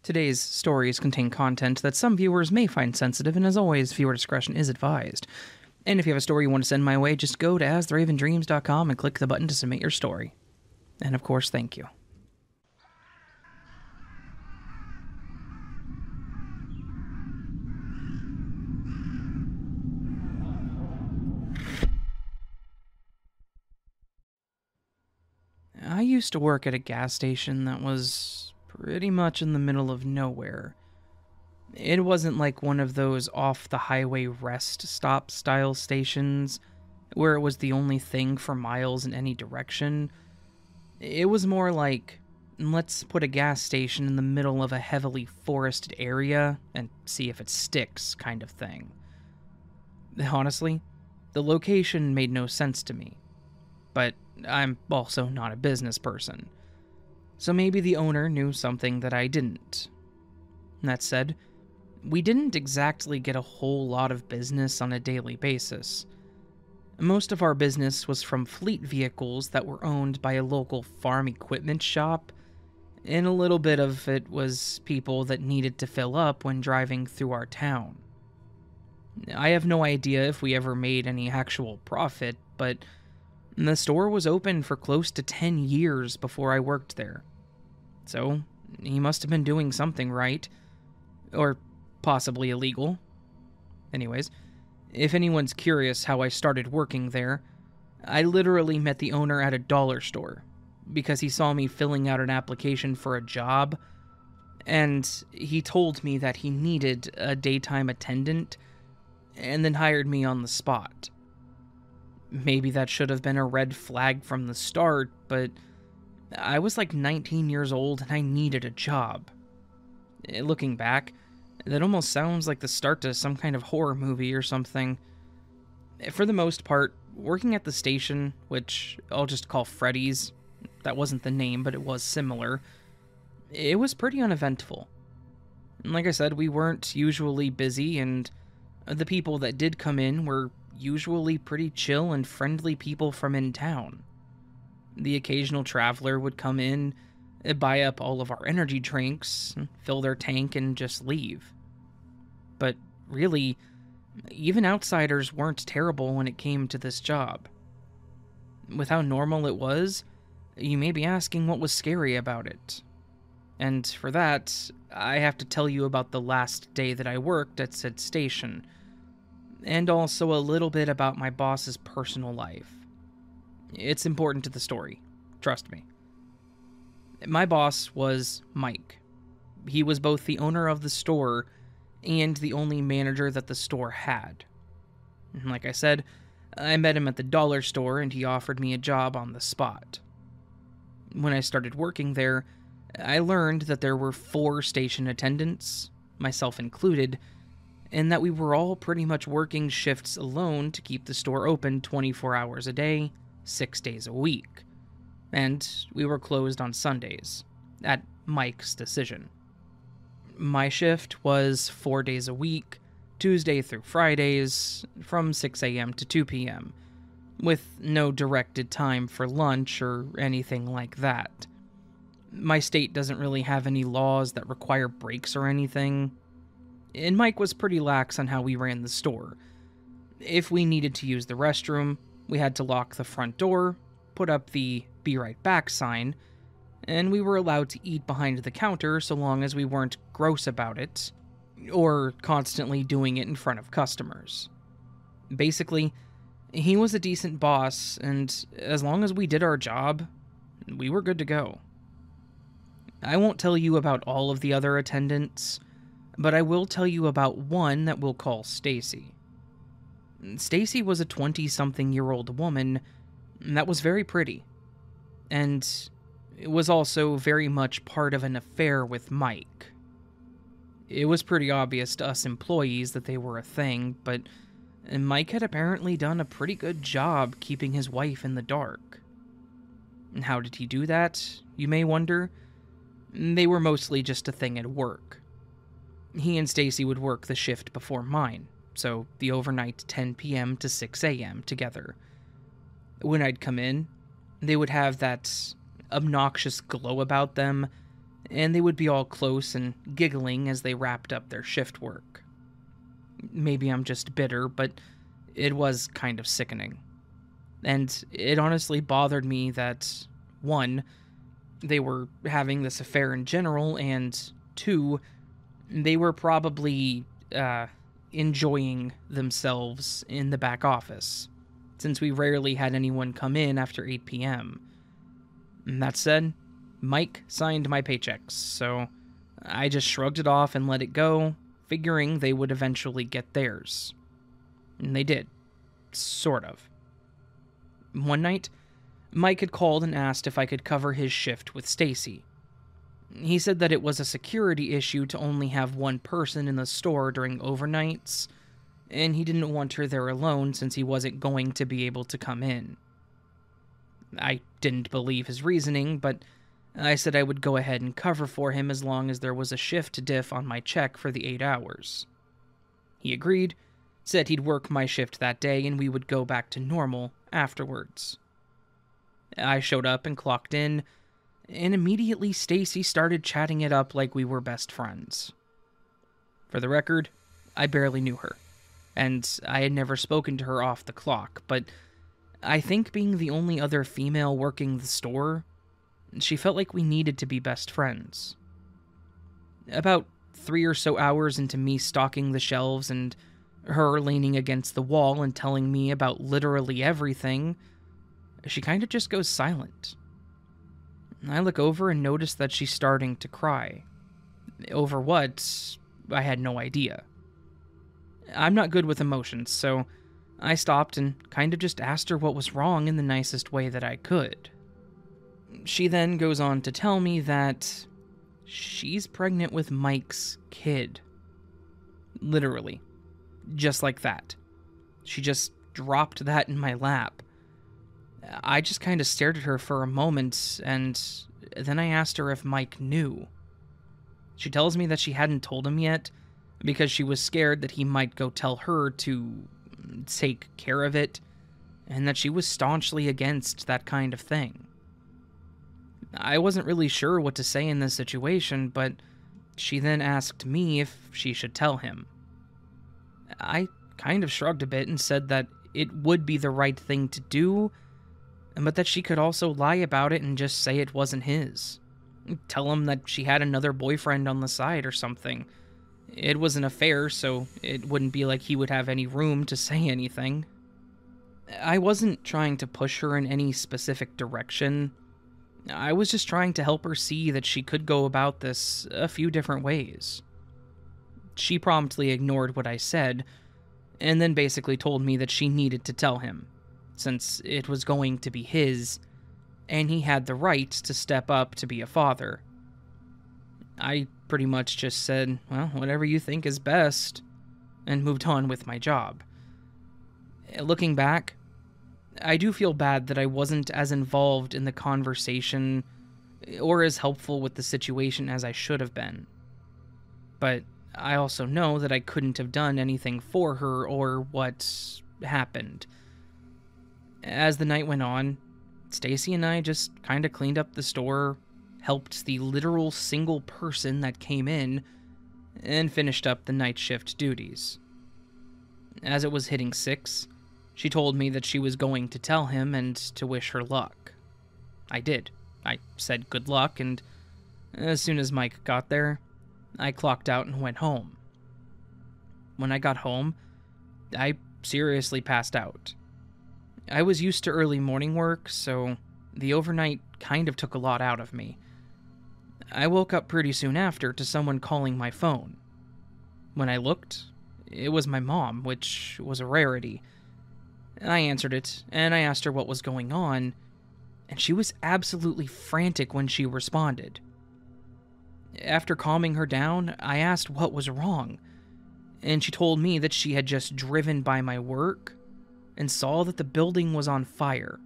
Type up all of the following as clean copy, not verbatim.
Today's stories contain content that some viewers may find sensitive, and as always, viewer discretion is advised. And if you have a story you want to send my way, just go to astheravendreams.com and click the button to submit your story. And of course, thank you. I used to work at a gas station that was pretty much in the middle of nowhere. It wasn't like one of those off-the-highway rest stop style stations where it was the only thing for miles in any direction. It was more like, let's put a gas station in the middle of a heavily forested area and see if it sticks kind of thing. Honestly, the location made no sense to me, but I'm also not a business person, so maybe the owner knew something that I didn't. That said, we didn't exactly get a whole lot of business on a daily basis. Most of our business was from fleet vehicles that were owned by a local farm equipment shop, and a little bit of it was people that needed to fill up when driving through our town. I have no idea if we ever made any actual profit, but the store was open for close to 10 years before I worked there. So, he must have been doing something right. Or possibly illegal. Anyways, if anyone's curious how I started working there, I literally met the owner at a dollar store because he saw me filling out an application for a job, and he told me that he needed a daytime attendant, and then hired me on the spot. Maybe that should have been a red flag from the start, but I was like 19 years old and I needed a job. Looking back, that almost sounds like the start to some kind of horror movie or something. For the most part, working at the station, which I'll just call Freddy's, that wasn't the name, but it was similar, it was pretty uneventful. Like I said, we weren't usually busy, and the people that did come in were usually pretty chill and friendly people from in town. The occasional traveler would come in, buy up all of our energy drinks, fill their tank, and just leave. But really, even outsiders weren't terrible when it came to this job. With how normal it was, you may be asking what was scary about it. And for that, I have to tell you about the last day that I worked at said station, and also a little bit about my boss's personal life. It's important to the story, trust me. My boss was Mike. He was both the owner of the store and the only manager that the store had. Like I said, I met him at the dollar store and he offered me a job on the spot. When I started working there, I learned that there were 4 station attendants, myself included, and that we were all pretty much working shifts alone to keep the store open 24 hours a day, 6 days a week. And we were closed on Sundays, at Mike's decision. My shift was 4 days a week, Tuesday through Fridays, from 6 a.m. to 2 p.m., with no directed time for lunch or anything like that. My state doesn't really have any laws that require breaks or anything, and Mike was pretty lax on how we ran the store. If we needed to use the restroom, we had to lock the front door, put up the "Be Right Back" sign, and we were allowed to eat behind the counter so long as we weren't gross about it, or constantly doing it in front of customers. Basically, he was a decent boss, and as long as we did our job, we were good to go. I won't tell you about all of the other attendants, but I will tell you about one that we'll call Stacy. Stacy was a 20-something-year-old woman that was very pretty, and was also very much part of an affair with Mike. It was pretty obvious to us employees that they were a thing, but Mike had apparently done a pretty good job keeping his wife in the dark. How did he do that, you may wonder? They were mostly just a thing at work. He and Stacy would work the shift before mine, so the overnight 10 p.m. to 6 a.m. together. When I'd come in, they would have that obnoxious glow about them, and they would be all close and giggling as they wrapped up their shift work. Maybe I'm just bitter, but it was kind of sickening. And it honestly bothered me that, one, they were having this affair in general, and two, they were probably enjoying themselves in the back office, since we rarely had anyone come in after 8 p.m. And that said, Mike signed my paychecks, so I just shrugged it off and let it go, figuring they would eventually get theirs. And they did. Sort of. One night, Mike had called and asked if I could cover his shift with Stacy. He said that it was a security issue to only have one person in the store during overnights, and he didn't want her there alone since he wasn't going to be able to come in. I didn't believe his reasoning, but I said I would go ahead and cover for him as long as there was a shift diff on my check for the 8 hours. He agreed, said he'd work my shift that day and we would go back to normal afterwards. I showed up and clocked in, and immediately Stacy started chatting it up like we were best friends. For the record, I barely knew her, and I had never spoken to her off the clock, but I think being the only other female working the store, she felt like we needed to be best friends. About 3 or so hours into me stocking the shelves and her leaning against the wall and telling me about literally everything, she kind of just goes silent. I look over and notice that she's starting to cry. Over what? I had no idea. I'm not good with emotions, so I stopped and kind of just asked her what was wrong in the nicest way that I could. She then goes on to tell me that she's pregnant with Mike's kid. Literally. Just like that. She just dropped that in my lap. I just kind of stared at her for a moment, and then I asked her if Mike knew. She tells me that she hadn't told him yet, because she was scared that he might go tell her to take care of it, and that she was staunchly against that kind of thing. I wasn't really sure what to say in this situation, but she then asked me if she should tell him. I kind of shrugged a bit and said that it would be the right thing to do, but that she could also lie about it and just say it wasn't his. Tell him that she had another boyfriend on the side or something. It was an affair, so it wouldn't be like he would have any room to say anything. I wasn't trying to push her in any specific direction. I was just trying to help her see that she could go about this a few different ways. She promptly ignored what I said, and then basically told me that she needed to tell him, since it was going to be his, and he had the right to step up to be a father. I pretty much just said, well, whatever you think is best, and moved on with my job. Looking back, I do feel bad that I wasn't as involved in the conversation or as helpful with the situation as I should have been. But I also know that I couldn't have done anything for her or what happened. As the night went on, Stacy and I just kind of cleaned up the store, helped the literal single person that came in, and finished up the night shift duties. As it was hitting 6, she told me that she was going to tell him and to wish her luck. I did. I said good luck, and as soon as Mike got there, I clocked out and went home. When I got home, I seriously passed out. I was used to early morning work, so the overnight kind of took a lot out of me. I woke up pretty soon after to someone calling my phone. When I looked, it was my mom, which was a rarity. I answered it, and I asked her what was going on, and she was absolutely frantic when she responded. After calming her down, I asked what was wrong, and she told me that she had just driven by my work and saw that the building was on fire.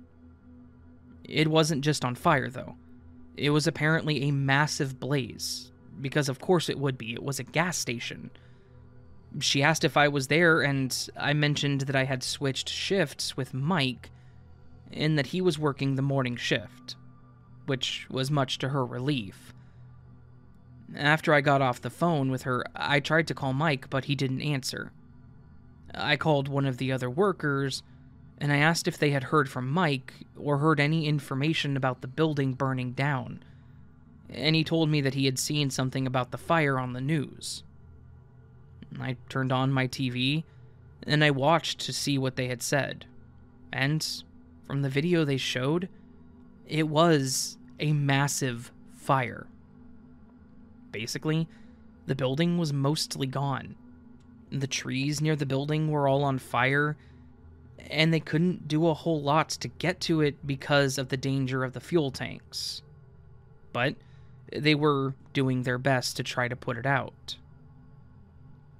It wasn't just on fire, though. It was apparently a massive blaze, because of course it would be. It was a gas station. She asked if I was there, and I mentioned that I had switched shifts with Mike, and that he was working the morning shift, which was much to her relief. After I got off the phone with her, I tried to call Mike, but he didn't answer. I called one of the other workers, and I asked if they had heard from Mike or heard any information about the building burning down, and he told me that he had seen something about the fire on the news. I turned on my TV, and I watched to see what they had said, and from the video they showed, it was a massive fire. Basically, the building was mostly gone. The trees near the building were all on fire, and they couldn't do a whole lot to get to it because of the danger of the fuel tanks. But they were doing their best to try to put it out.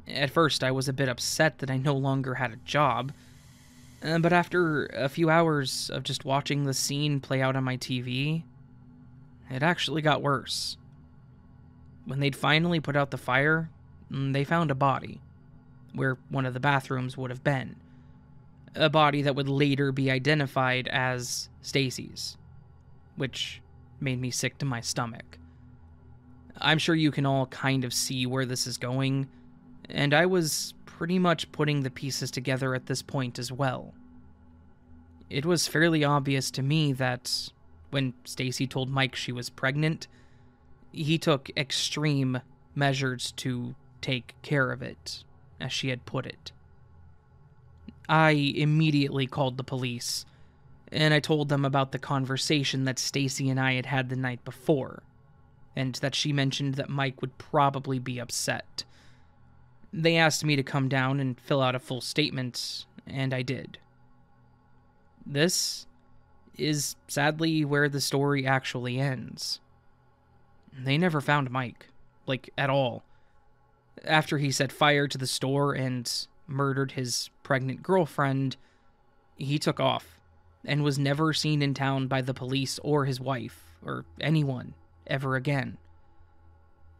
At first, I was a bit upset that I no longer had a job, but after a few hours of just watching the scene play out on my TV, it actually got worse. When they'd finally put out the fire, they found a body, where one of the bathrooms would have been. A body that would later be identified as Stacy's, which made me sick to my stomach. I'm sure you can all kind of see where this is going, and I was pretty much putting the pieces together at this point as well. It was fairly obvious to me that when Stacy told Mike she was pregnant, he took extreme measures to take care of it, as she had put it. I immediately called the police, and I told them about the conversation that Stacy and I had had the night before, and that she mentioned that Mike would probably be upset. They asked me to come down and fill out a full statement, and I did. This is sadly where the story actually ends. They never found Mike, at all. After he set fire to the store and murdered his pregnant girlfriend, he took off and was never seen in town by the police or his wife or anyone ever again.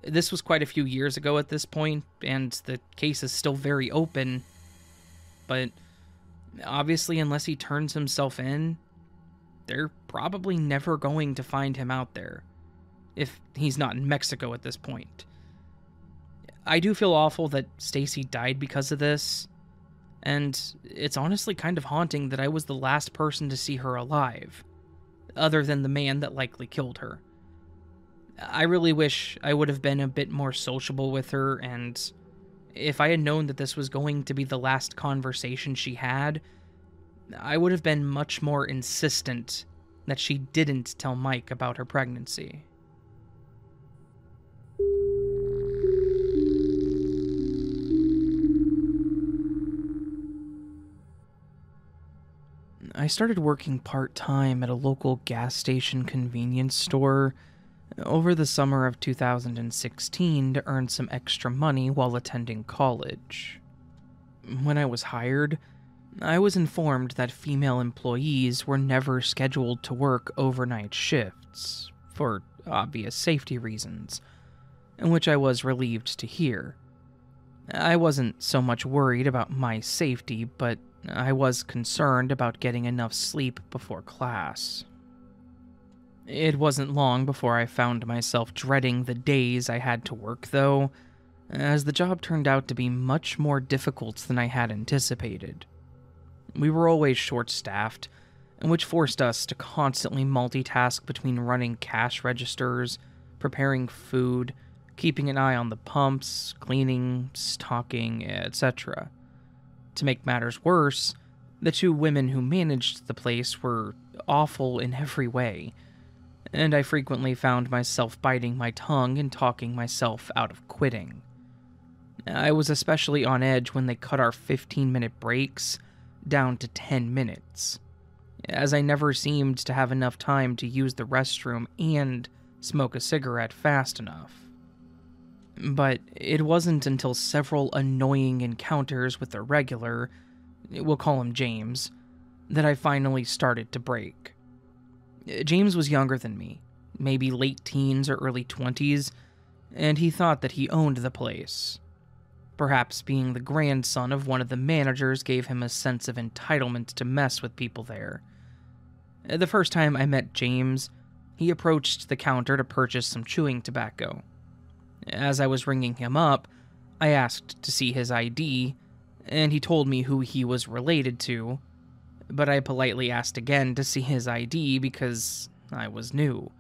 This was quite a few years ago at this point, and the case is still very open, but obviously unless he turns himself in, they're probably never going to find him out there, if he's not in Mexico at this point. I do feel awful that Stacy died because of this, and it's honestly kind of haunting that I was the last person to see her alive, other than the man that likely killed her. I really wish I would have been a bit more sociable with her, and if I had known that this was going to be the last conversation she had, I would have been much more insistent that she didn't tell Mike about her pregnancy. I started working part-time at a local gas station convenience store over the summer of 2016 to earn some extra money while attending college. When I was hired, I was informed that female employees were never scheduled to work overnight shifts, for obvious safety reasons, which I was relieved to hear. I wasn't so much worried about my safety, but I was concerned about getting enough sleep before class. It wasn't long before I found myself dreading the days I had to work, though, as the job turned out to be much more difficult than I had anticipated. We were always short-staffed, which forced us to constantly multitask between running cash registers, preparing food, keeping an eye on the pumps, cleaning, stocking, etc. To make matters worse, the two women who managed the place were awful in every way, and I frequently found myself biting my tongue and talking myself out of quitting. I was especially on edge when they cut our 15-minute breaks down to 10 minutes, as I never seemed to have enough time to use the restroom and smoke a cigarette fast enough. But it wasn't until several annoying encounters with a regular, we'll call him James, that I finally started to break. James was younger than me, maybe late teens or early 20s, and he thought that he owned the place. Perhaps being the grandson of one of the managers gave him a sense of entitlement to mess with people there. The first time I met James, he approached the counter to purchase some chewing tobacco. As I was ringing him up, I asked to see his ID, and he told me who he was related to, but I politely asked again to see his ID because I was new.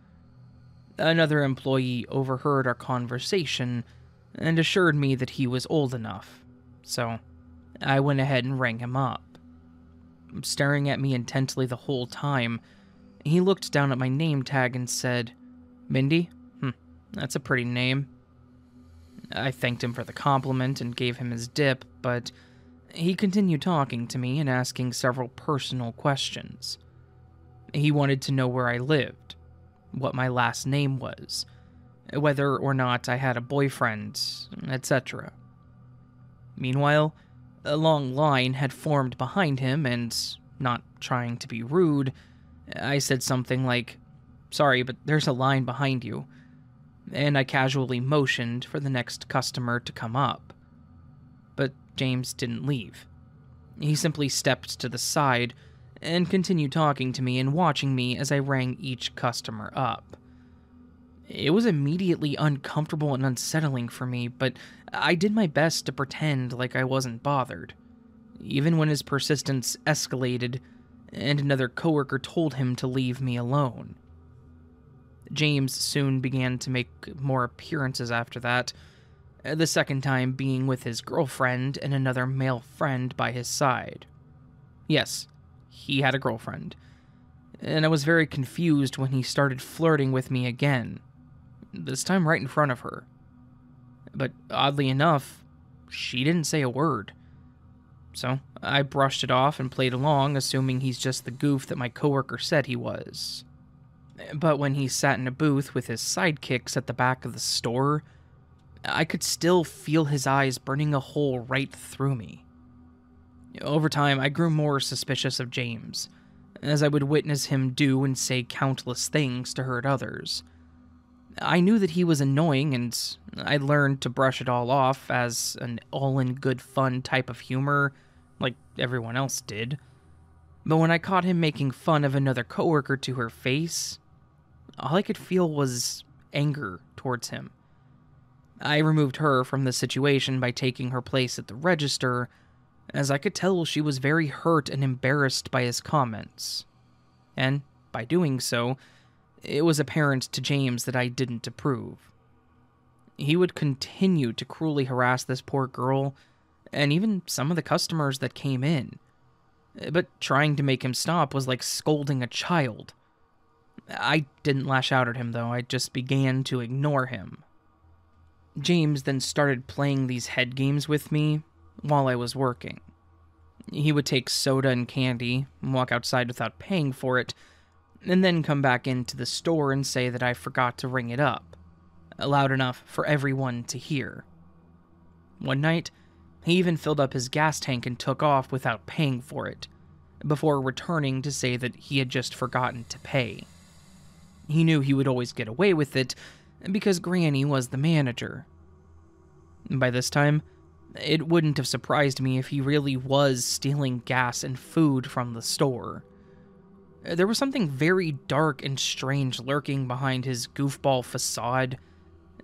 Another employee overheard our conversation and assured me that he was old enough, so I went ahead and rang him up. Staring at me intently the whole time, he looked down at my name tag and said, "Mindy? That's a pretty name." I thanked him for the compliment and gave him his dip, but he continued talking to me and asking several personal questions. He wanted to know where I lived, what my last name was, whether or not I had a boyfriend, etc. Meanwhile, a long line had formed behind him, and, not trying to be rude, I said something like, "Sorry, but there's a line behind you," and I casually motioned for the next customer to come up. But James didn't leave. He simply stepped to the side and continued talking to me and watching me as I rang each customer up. It was immediately uncomfortable and unsettling for me, but I did my best to pretend like I wasn't bothered, even when his persistence escalated and another coworker told him to leave me alone. James soon began to make more appearances after that, the second time being with his girlfriend and another male friend by his side. Yes, he had a girlfriend, and I was very confused when he started flirting with me again, this time right in front of her. But oddly enough, she didn't say a word. So I brushed it off and played along, assuming he's just the goof that my coworker said he was. But when he sat in a booth with his sidekicks at the back of the store, I could still feel his eyes burning a hole right through me. Over time, I grew more suspicious of James, as I would witness him do and say countless things to hurt others. I knew that he was annoying, and I learned to brush it all off as an all-in-good-fun type of humor, like everyone else did. But when I caught him making fun of another coworker to her face, all I could feel was anger towards him. I removed her from the situation by taking her place at the register, as I could tell she was very hurt and embarrassed by his comments. And, by doing so, it was apparent to James that I didn't approve. He would continue to cruelly harass this poor girl, and even some of the customers that came in. But trying to make him stop was like scolding a child. I didn't lash out at him, though. I just began to ignore him. James then started playing these head games with me while I was working. He would take soda and candy, and walk outside without paying for it, and then come back into the store and say that I forgot to ring it up, loud enough for everyone to hear. One night, he even filled up his gas tank and took off without paying for it, before returning to say that he had just forgotten to pay. He knew he would always get away with it, because Granny was the manager. By this time, it wouldn't have surprised me if he really was stealing gas and food from the store. There was something very dark and strange lurking behind his goofball facade,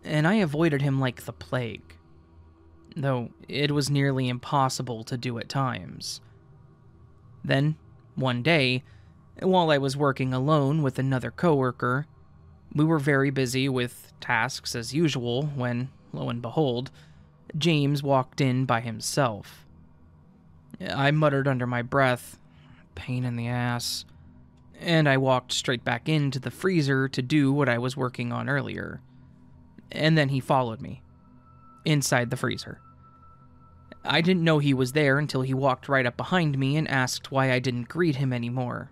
and I avoided him like the plague. Though it was nearly impossible to do at times. Then, one day, while I was working alone with another coworker, we were very busy with tasks as usual when, lo and behold, James walked in by himself. I muttered under my breath, "Pain in the ass," and I walked straight back into the freezer to do what I was working on earlier. And then he followed me, inside the freezer. I didn't know he was there until he walked right up behind me and asked why I didn't greet him anymore.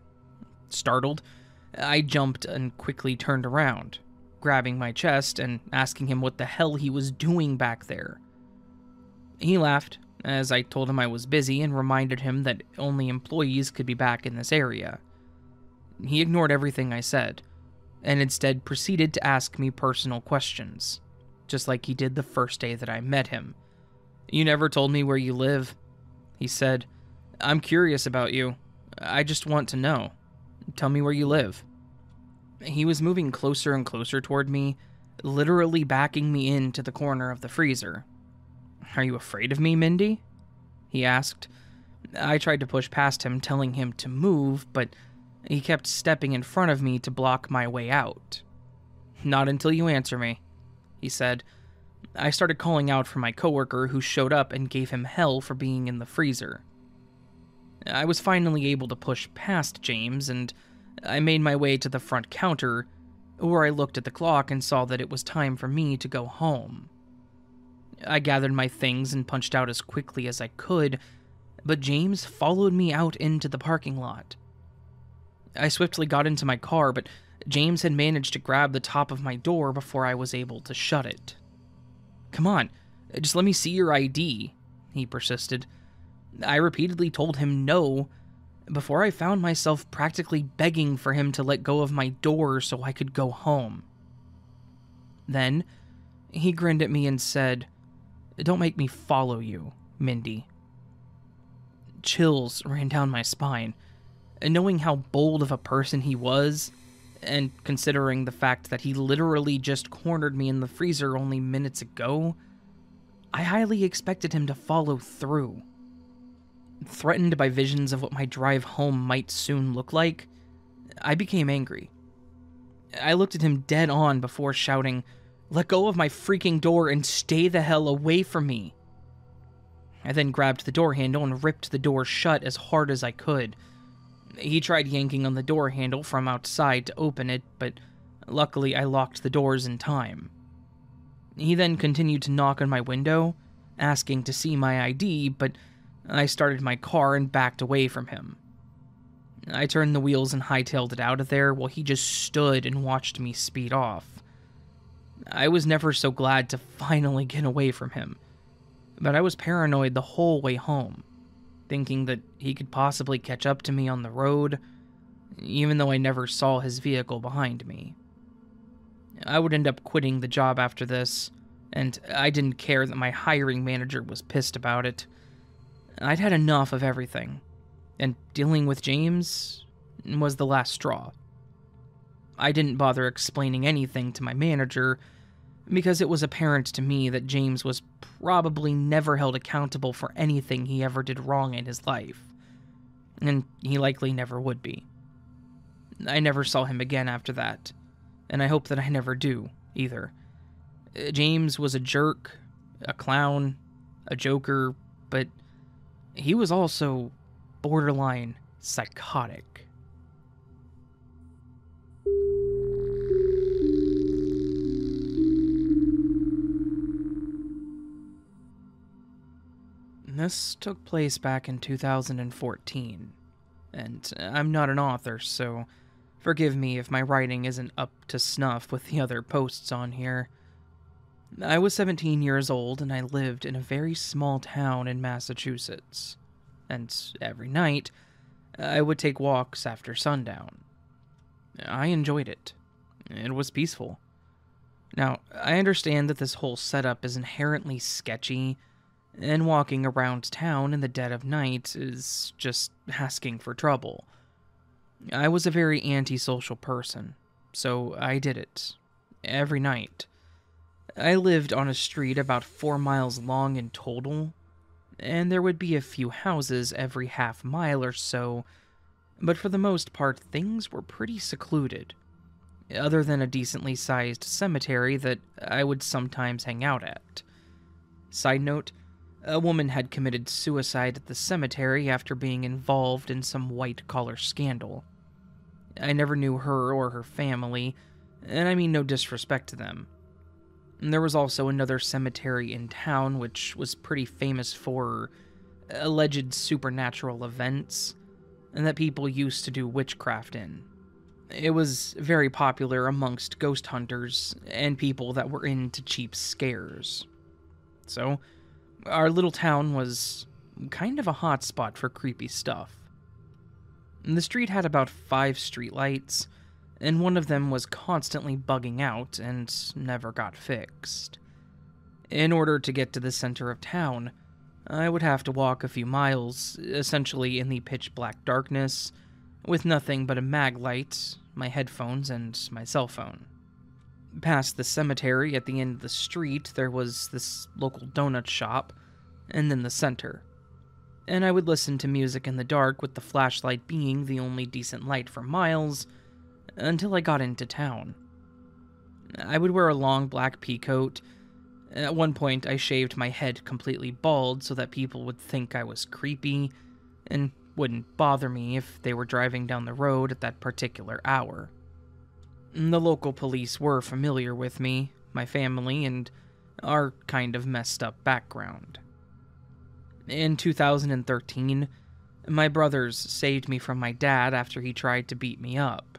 Startled, I jumped and quickly turned around, grabbing my chest and asking him what the hell he was doing back there. He laughed, as I told him I was busy and reminded him that only employees could be back in this area. He ignored everything I said, and instead proceeded to ask me personal questions, just like he did the first day that I met him. "You never told me where you live," he said. "I'm curious about you. I just want to know. Tell me where you live." He was moving closer and closer toward me, literally backing me into the corner of the freezer. "Are you afraid of me, Mindy?" he asked. I tried to push past him, telling him to move, but he kept stepping in front of me to block my way out. "Not until you answer me," he said. I started calling out for my coworker, who showed up and gave him hell for being in the freezer. I was finally able to push past James, and I made my way to the front counter, where I looked at the clock and saw that it was time for me to go home. I gathered my things and punched out as quickly as I could, but James followed me out into the parking lot. I swiftly got into my car, but James had managed to grab the top of my door before I was able to shut it. "Come on, just let me see your ID," he persisted. I repeatedly told him no, before I found myself practically begging for him to let go of my door so I could go home. Then, he grinned at me and said, "Don't make me follow you, Mindy." Chills ran down my spine, and knowing how bold of a person he was, and considering the fact that he literally just cornered me in the freezer only minutes ago, I highly expected him to follow through. Threatened by visions of what my drive home might soon look like, I became angry. I looked at him dead on before shouting, "Let go of my freaking door and stay the hell away from me." I then grabbed the door handle and ripped the door shut as hard as I could. He tried yanking on the door handle from outside to open it, but luckily I locked the doors in time. He then continued to knock on my window, asking to see my ID, but I started my car and backed away from him. I turned the wheels and hightailed it out of there while he just stood and watched me speed off. I was never so glad to finally get away from him, but I was paranoid the whole way home, thinking that he could possibly catch up to me on the road, even though I never saw his vehicle behind me. I would end up quitting the job after this, and I didn't care that my hiring manager was pissed about it. I'd had enough of everything, and dealing with James was the last straw. I didn't bother explaining anything to my manager, because it was apparent to me that James was probably never held accountable for anything he ever did wrong in his life, and he likely never would be. I never saw him again after that, and I hope that I never do, either. James was a jerk, a clown, a joker, but he was also borderline psychotic. This took place back in 2014, and I'm not an author, so forgive me if my writing isn't up to snuff with the other posts on here. I was 17 years old, and I lived in a very small town in Massachusetts, and every night, I would take walks after sundown. I enjoyed it. It was peaceful. Now, I understand that this whole setup is inherently sketchy, and walking around town in the dead of night is just asking for trouble. I was a very antisocial person, so I did it. Every night. I lived on a street about 4 miles long in total, and there would be a few houses every half mile or so, but for the most part, things were pretty secluded, other than a decently sized cemetery that I would sometimes hang out at. Side note, a woman had committed suicide at the cemetery after being involved in some white-collar scandal. I never knew her or her family, and I mean no disrespect to them. There was also another cemetery in town which was pretty famous for alleged supernatural events, and that people used to do witchcraft in. It was very popular amongst ghost hunters and people that were into cheap scares. So, our little town was kind of a hotspot for creepy stuff. The street had about 5 streetlights, and one of them was constantly bugging out and never got fixed. In order to get to the center of town, I would have to walk a few miles, essentially in the pitch-black darkness, with nothing but a mag light, my headphones, and my cell phone. Past the cemetery at the end of the street, there was this local donut shop, and then the center. And I would listen to music in the dark with the flashlight being the only decent light for miles until I got into town. I would wear a long black pea coat. At one point, I shaved my head completely bald so that people would think I was creepy and wouldn't bother me if they were driving down the road at that particular hour. The local police were familiar with me, my family, and our kind of messed up background. In 2013, my brothers saved me from my dad after he tried to beat me up.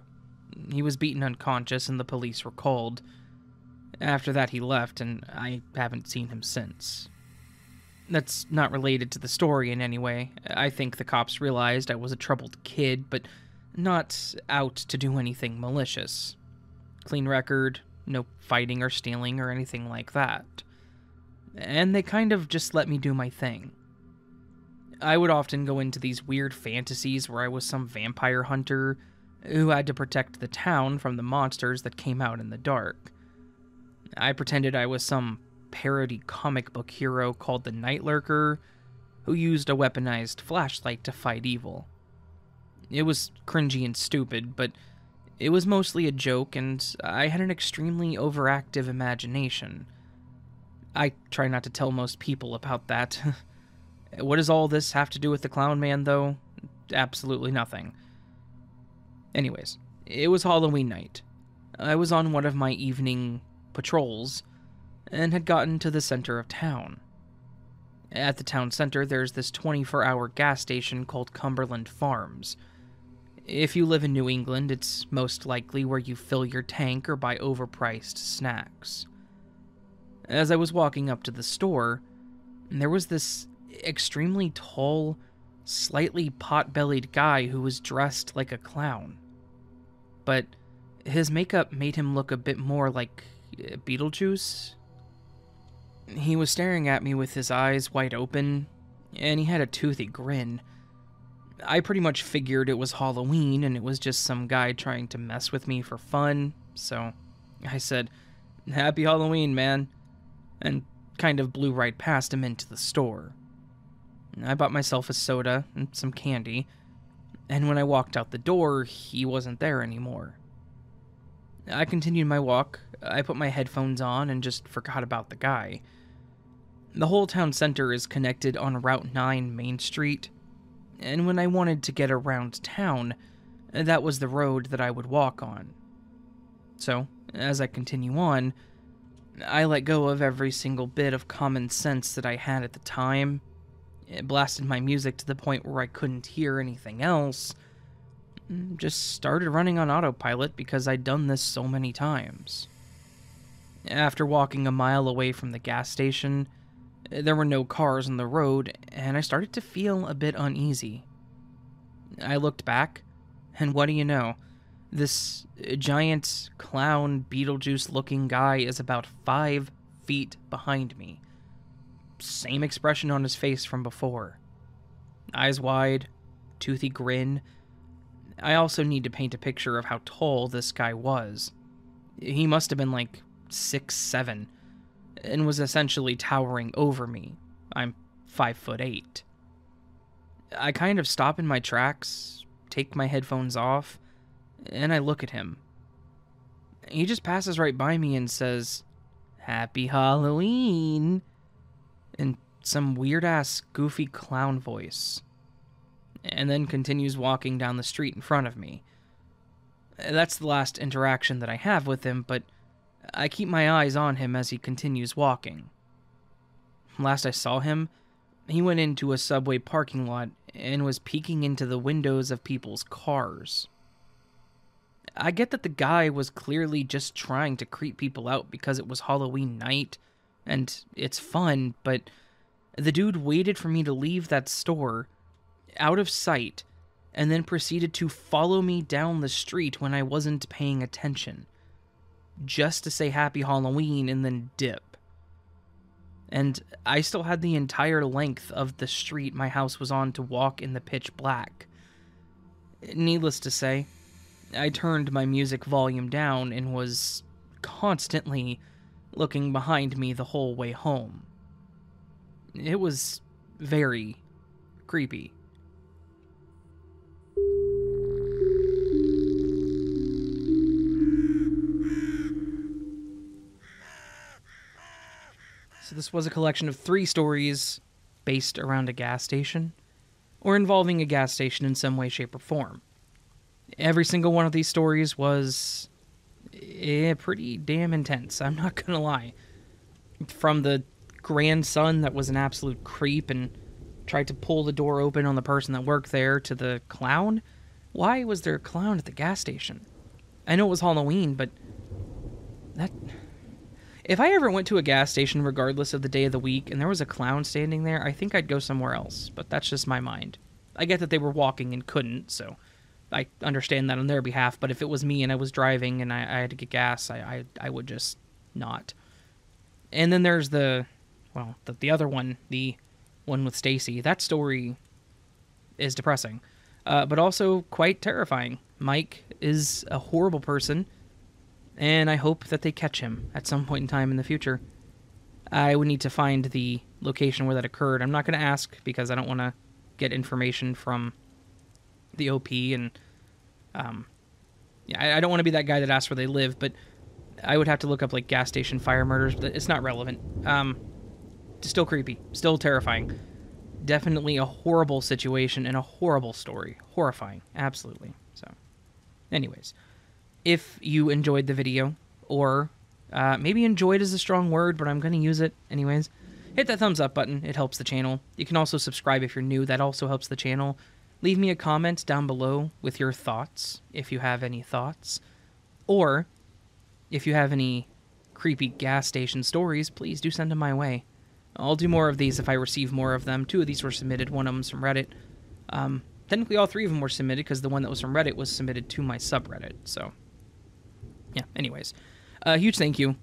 He was beaten unconscious and the police were called. After that, he left, and I haven't seen him since. That's not related to the story in any way. I think the cops realized I was a troubled kid, but not out to do anything malicious. Clean record, no fighting or stealing or anything like that. And they kind of just let me do my thing. I would often go into these weird fantasies where I was some vampire hunter who had to protect the town from the monsters that came out in the dark. I pretended I was some parody comic book hero called the Night Lurker, who used a weaponized flashlight to fight evil. It was cringy and stupid, but it was mostly a joke, and I had an extremely overactive imagination. I try not to tell most people about that. What does all this have to do with the Clown Man, though? Absolutely nothing. Anyways, it was Halloween night. I was on one of my evening patrols and had gotten to the center of town. At the town center, there's this 24-hour gas station called Cumberland Farms. If you live in New England, it's most likely where you fill your tank or buy overpriced snacks. As I was walking up to the store, there was this extremely tall, slightly pot-bellied guy who was dressed like a clown. But his makeup made him look a bit more like Beetlejuice. He was staring at me with his eyes wide open, and he had a toothy grin. I pretty much figured it was Halloween and it was just some guy trying to mess with me for fun, so I said, "Happy Halloween, man," and kind of blew right past him into the store. I bought myself a soda and some candy, and when I walked out the door, he wasn't there anymore. I continued my walk. I put my headphones on and just forgot about the guy. The whole town center is connected on Route 9 Main Street, and when I wanted to get around town, that was the road that I would walk on. So, as I continue on, I let go of every single bit of common sense that I had at the time. It blasted my music to the point where I couldn't hear anything else. Just started running on autopilot because I'd done this so many times. After walking a mile away from the gas station, there were no cars on the road, and I started to feel a bit uneasy. I looked back, and what do you know? This giant clown Beetlejuice-looking guy is about 5 feet behind me. Same expression on his face from before. Eyes wide, toothy grin. I also need to paint a picture of how tall this guy was. He must have been like 6'7", and was essentially towering over me. I'm 5'8". I kind of stop in my tracks, take my headphones off, and I look at him. He just passes right by me and says, "Happy Halloween," in some weird-ass, goofy clown voice, and then continues walking down the street in front of me. That's the last interaction that I have with him, but I keep my eyes on him as he continues walking. Last I saw him, he went into a subway parking lot and was peeking into the windows of people's cars. I get that the guy was clearly just trying to creep people out because it was Halloween night, and it's fun, but the dude waited for me to leave that store, out of sight, and then proceeded to follow me down the street when I wasn't paying attention, just to say Happy Halloween and then dip. And I still had the entire length of the street my house was on to walk in the pitch black. Needless to say, I turned my music volume down and was constantly looking behind me the whole way home. It was very creepy. So this was a collection of 3 stories based around a gas station, or involving a gas station in some way, shape, or form. Every single one of these stories was pretty damn intense, I'm not gonna lie. From the grandson that was an absolute creep and tried to pull the door open on the person that worked there, to the clown. Why was there a clown at the gas station? I know it was Halloween, but that... If I ever went to a gas station, regardless of the day of the week, and there was a clown standing there, I think I'd go somewhere else, but that's just my mind. I get that they were walking and couldn't, so I understand that on their behalf, but if it was me and I was driving and I had to get gas, I would just not. And then there's the other one, the one with Stacy. That story is depressing, but also quite terrifying. Mike is a horrible person, and I hope that they catch him at some point in time in the future. I would need to find the location where that occurred. I'm not going to ask because I don't want to get information from the OP, and I don't want to be that guy that asks where they live, but I would have to look up like gas station fire murders, but it's not relevant. Still creepy, still terrifying. Definitely a horrible situation and a horrible story. Horrifying, absolutely. So, anyways, if you enjoyed the video, or maybe enjoyed is a strong word, but I'm going to use it anyways, hit that thumbs up button. It helps the channel. You can also subscribe if you're new. That also helps the channel. Leave me a comment down below with your thoughts, if you have any thoughts. Or, if you have any creepy gas station stories, please do send them my way. I'll do more of these if I receive more of them. 2 of these were submitted, one of them's from Reddit. Technically all 3 of them were submitted because the one that was from Reddit was submitted to my subreddit, so... Yeah, anyways. A huge thank you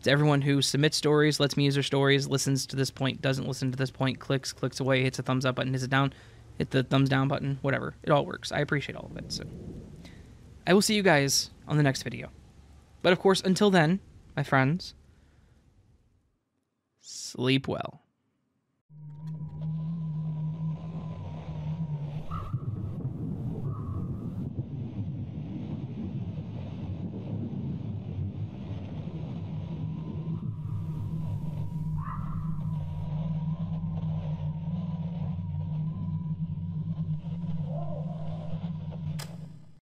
to everyone who submits stories, lets me use their stories, listens to this point, doesn't listen to this point, clicks away, hits a thumbs up button, hits it down, hit the thumbs down button, whatever. It all works. I appreciate all of it, so... I will see you guys on the next video. But of course, until then, my friends, sleep well.